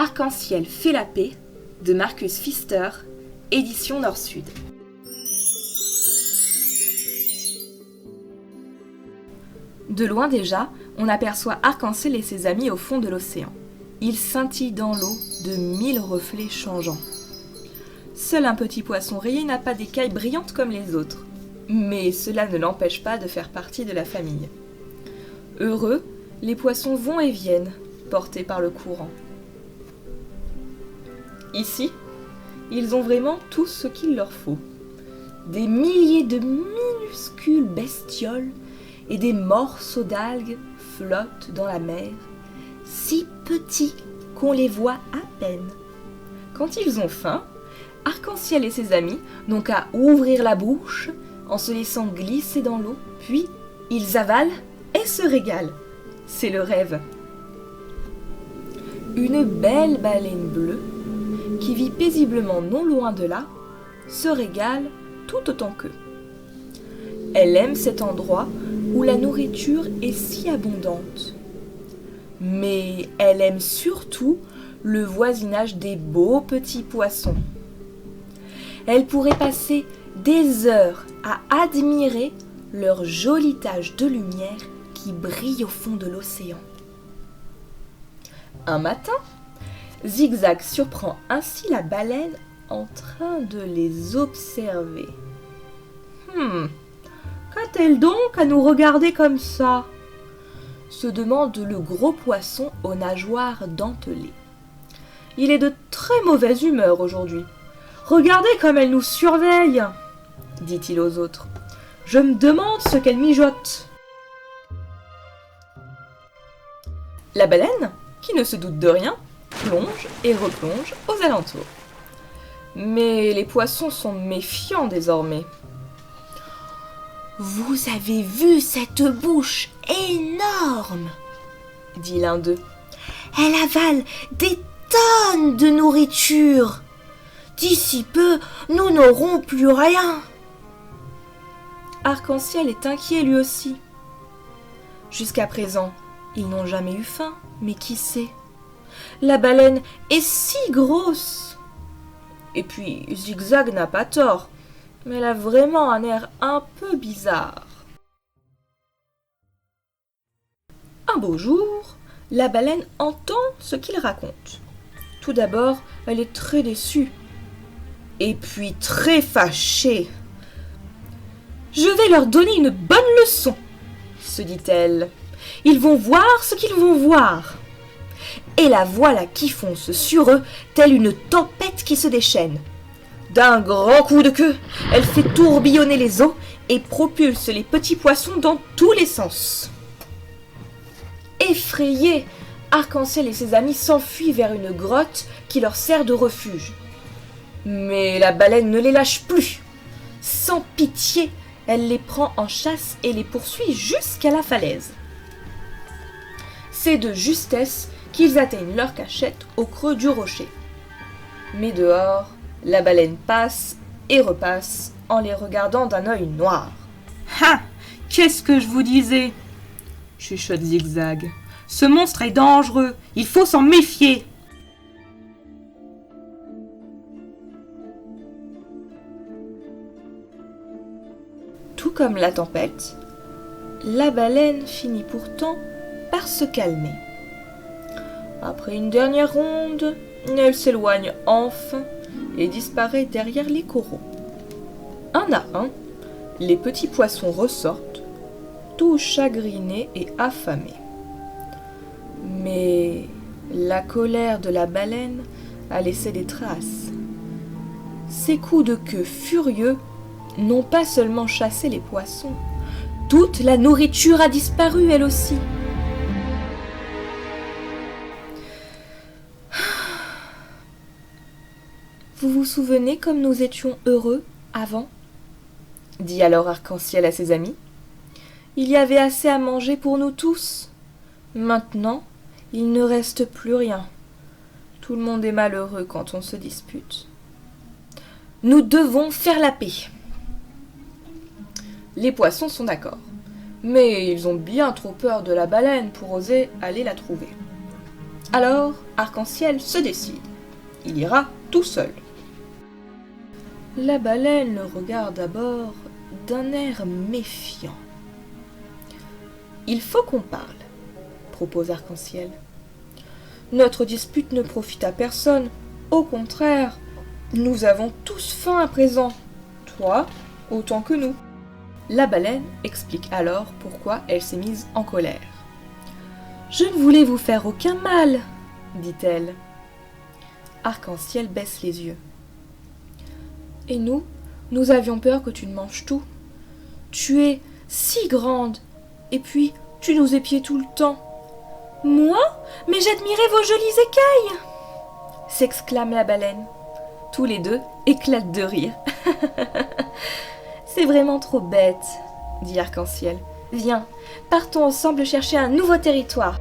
Arc-en-ciel fait la paix de Marcus Pfister, édition Nord-Sud. De loin déjà, on aperçoit Arc-en-ciel et ses amis au fond de l'océan. Ils scintillent dans l'eau de 1000 reflets changeants. Seul un petit poisson rayé n'a pas d'écailles brillantes comme les autres, mais cela ne l'empêche pas de faire partie de la famille. Heureux, les poissons vont et viennent, portés par le courant. Ici, ils ont vraiment tout ce qu'il leur faut. Des milliers de minuscules bestioles et des morceaux d'algues flottent dans la mer, si petits qu'on les voit à peine. Quand ils ont faim, Arc-en-ciel et ses amis n'ont qu'à ouvrir la bouche en se laissant glisser dans l'eau, puis ils avalent et se régalent. C'est le rêve. Une belle baleine bleue, qui vit paisiblement non loin de là, se régale tout autant qu'eux. Elle aime cet endroit où la nourriture est si abondante. Mais elle aime surtout le voisinage des beaux petits poissons. Elle pourrait passer des heures à admirer leur joli tache de lumière qui brille au fond de l'océan. Un matin, Zigzag surprend ainsi la baleine en train de les observer. Qu'a-t-elle donc à nous regarder comme ça ? Se demande le gros poisson aux nageoires dentelées. Il est de très mauvaise humeur aujourd'hui. Regardez comme elle nous surveille, dit-il aux autres. Je me demande ce qu'elle mijote. La baleine, qui ne se doute de rien, plonge et replonge aux alentours. Mais les poissons sont méfiants désormais. Vous avez vu cette bouche énorme, dit l'un d'eux. Elle avale des tonnes de nourriture. D'ici peu, nous n'aurons plus rien. Arc-en-ciel est inquiet lui aussi. Jusqu'à présent, ils n'ont jamais eu faim, mais qui sait ? La baleine est si grosse. Et puis, Zigzag n'a pas tort, mais elle a vraiment un air un peu bizarre. Un beau jour, la baleine entend ce qu'il raconte. Tout d'abord, elle est très déçue. Et puis très fâchée. « Je vais leur donner une bonne leçon, » se dit-elle. « Ils vont voir ce qu'ils vont voir. » Et la voilà qui fonce sur eux, telle une tempête qui se déchaîne. D'un grand coup de queue, elle fait tourbillonner les eaux et propulse les petits poissons dans tous les sens. Effrayés, Arc-en-ciel et ses amis s'enfuient vers une grotte qui leur sert de refuge. Mais la baleine ne les lâche plus. Sans pitié, elle les prend en chasse et les poursuit jusqu'à la falaise. C'est de justesse qu'ils atteignent leur cachette au creux du rocher. Mais dehors, la baleine passe et repasse en les regardant d'un œil noir. « Ah, qu'est-ce que je vous disais ?» chuchote Zigzag. « Ce monstre est dangereux, il faut s'en méfier !» Tout comme la tempête, la baleine finit pourtant par se calmer. Après une dernière ronde, elle s'éloigne enfin et disparaît derrière les coraux. Un à un, les petits poissons ressortent, tout chagrinés et affamés. Mais la colère de la baleine a laissé des traces. Ses coups de queue furieux n'ont pas seulement chassé les poissons, toute la nourriture a disparu elle aussi. Vous vous souvenez comme nous étions heureux avant ? Dit alors Arc-en-ciel à ses amis. Il y avait assez à manger pour nous tous. Maintenant, il ne reste plus rien. Tout le monde est malheureux quand on se dispute. Nous devons faire la paix. Les poissons sont d'accord, mais ils ont bien trop peur de la baleine pour oser aller la trouver. Alors, Arc-en-Ciel se décide. Il ira tout seul. La baleine le regarde d'abord d'un air méfiant. « Il faut qu'on parle, » propose Arc-en-Ciel. « Notre dispute ne profite à personne. Au contraire, nous avons tous faim à présent. Toi, autant que nous. » La baleine explique alors pourquoi elle s'est mise en colère. « Je ne voulais vous faire aucun mal, » dit-elle. Arc-en-Ciel baisse les yeux. « Et nous avions peur que tu ne manges tout. Tu es si grande, et puis tu nous épiais tout le temps. »« Moi ? Mais j'admirais vos jolies écailles !» s'exclame la baleine. Tous les deux éclatent de rire. « C'est vraiment trop bête, » dit Arc-en-Ciel. « Viens, partons ensemble chercher un nouveau territoire. »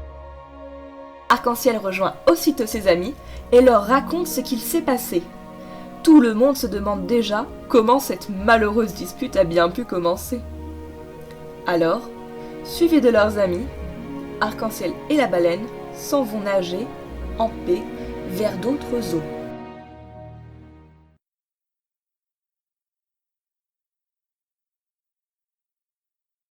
Arc-en-Ciel rejoint aussitôt ses amis et leur raconte ce qu'il s'est passé. Tout le monde se demande déjà comment cette malheureuse dispute a bien pu commencer. Alors, suivis de leurs amis, Arc-en-Ciel et la baleine s'en vont nager en paix vers d'autres eaux.